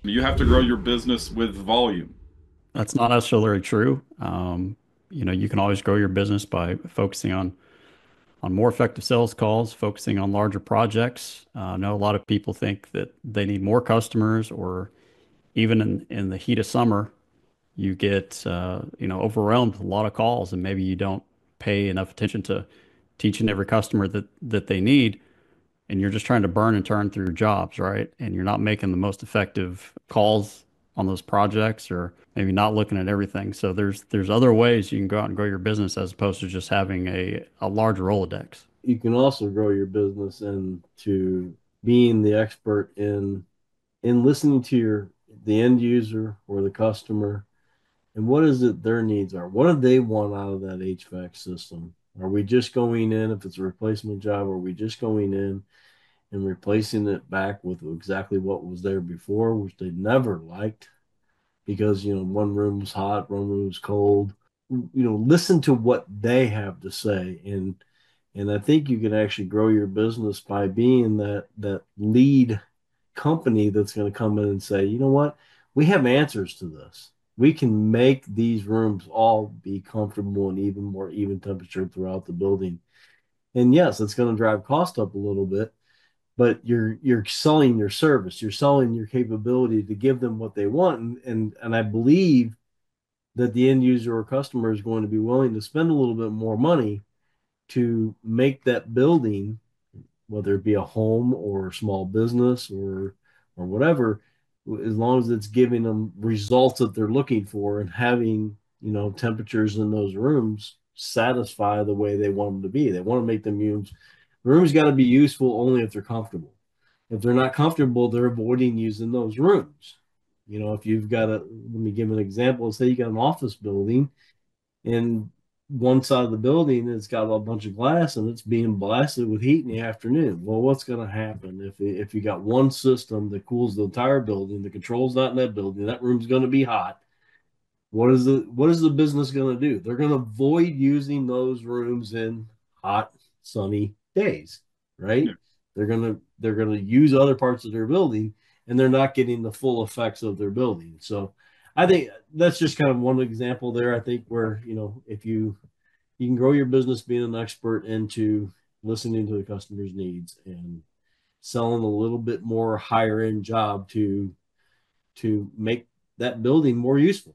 You have to grow your business with volume. That's not necessarily true. You can always grow your business by focusing on more effective sales calls, focusing on larger projects. I know a lot of people think that they need more customers, or even in the heat of summer, you get overwhelmed with a lot of calls, and maybe you don't pay enough attention to teaching every customer that they need, and you're just trying to burn and turn through your jobs, right? And you're not making the most effective calls on those projects, or maybe not looking at everything. So there's other ways you can go out and grow your business as opposed to just having a large Rolodex. You can also grow your business into being the expert in listening to the end user or the customer, and what is it their needs are. What do they want out of that HVAC system? Are we just going in, if it's a replacement job, are we just going in and replacing it back with exactly what was there before, which they never liked because, one room was hot, one room was cold. Listen to what they have to say. And I think you can actually grow your business by being that lead company that's going to come in and say, you know what, we have answers to this. We can make these rooms all be comfortable and even more even temperature throughout the building. And yes, it's going to drive cost up a little bit, but you're selling your service, you're selling your capability to give them what they want. And I believe that the end user or customer is going to be willing to spend a little bit more money to make that building, whether it be a home or a small business or whatever, as long as it's giving them results that they're looking for and having, temperatures in those rooms satisfy the way they want them to be. They want to make them use the rooms got to be useful only if they're comfortable. If they're not comfortable, they're avoiding using those rooms. If you've got let me give an example. Say you got an office building and one side of the building it's got a bunch of glass and it's being blasted with heat in the afternoon. Well, what's going to happen if you got one system that cools the entire building, the controls not in that building, that room's going to be hot. What is the business going to do? They're going to avoid using those rooms in hot, sunny days, Yeah. right? They're going to use other parts of their building, and they're not getting the full effects of their building. So I think that's just kind of one example there. I think where, if you can grow your business being an expert into listening to the customer's needs and selling a little bit more higher end job to make that building more useful.